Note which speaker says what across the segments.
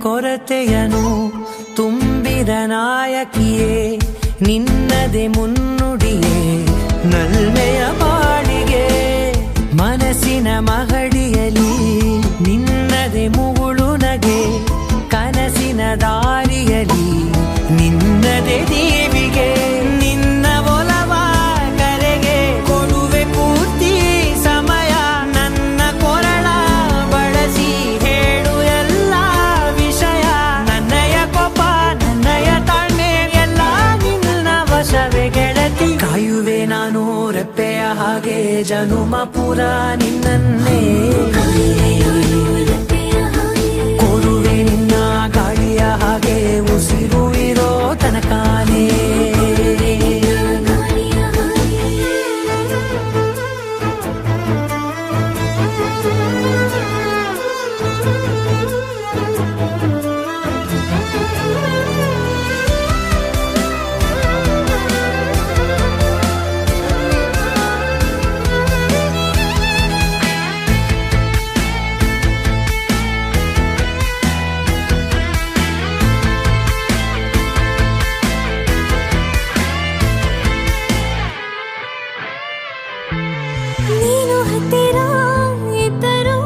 Speaker 1: ಕೊರತೆಯನು ತುಂಬಿದ ನಾಯಕಿಯೇ ನಿನ್ನದೆ ಮುನ್ನುಡಿಯೇ ನಲ್ಮೆಯ ಬಾಳಿಗೆ ಮನಸ್ಸಿನ ಮಹಡಿಯಲಿ ನಿನ್ನದೆ ಮುಗುಳು ನಗೆ ಕನಸಿನ ದಾರಿಯಲಿ ನಿನ್ನದೆ ದೀವಿಗೆ ನಿನ್ನ ಒಲವ ಕರೆಗೆ ಕೊಡುವೆ ಪೂರ್ತಿ ಸಮಯ ನನ್ನ ಕೊರಳ ಬಳಸಿ ಹೇಳು ಎಲ್ಲ ವಿಷಯ ನನ್ನಯ ಕೋಪ ನನ್ನಯ ತಾಳ್ಮೆ ಎಲ್ಲ ನಿನ್ನ ವಶವೇ ಗೆಳತಿ ಕಾಯುವೆ ನಾನು ರೆಪ್ಪೆಯ ಹಾಗೆ ಜನುಮ ಪುರ ನಿನ್ನನ್ನೇ ಕೋರುವೆ ನಿನ್ನ ಗಾಳಿಯ ಹಾಗೆ ಉಸಿರು ಇರೋ ತನಕಾನೇ
Speaker 2: ನೀನು ಹತ್ತಿರ ಇದ್ದರೂ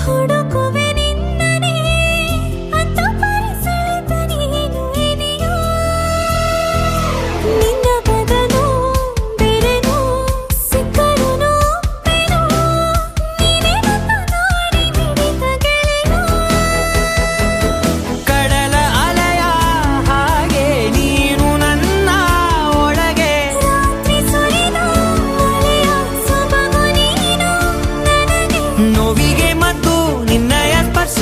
Speaker 2: ಹುಡುಕುವೆ ನಿನ್ನನೇ ಅಂತ ಪರಿಸಳಿತ ನೀನು ಇದೆಯೋ ನಿನ್ನ ಬದಲು ಬೇರೆನೋ ಸಿಕ್ಕರೂ ಬೇನೋ ನೀನೇ ನನ್ನ ನಾಡಿ ಮಿಡಿತ ಗೆಳೆಯೋ
Speaker 1: ಕಡಲ ಅಲೆಯ ಹಾಗೆ ನೀನು ನನ್ನ ಒಳಗೆ
Speaker 2: ರಾತ್ರಿ ಸುರಿದ ಮಳೆಯ ಸೊಬಗು ನೀನು ನನಗೆ
Speaker 1: ನೋವಿಗೆ ಮತ್ತು ನಿನ್ನಯ ಸ್ಪರ್ಶ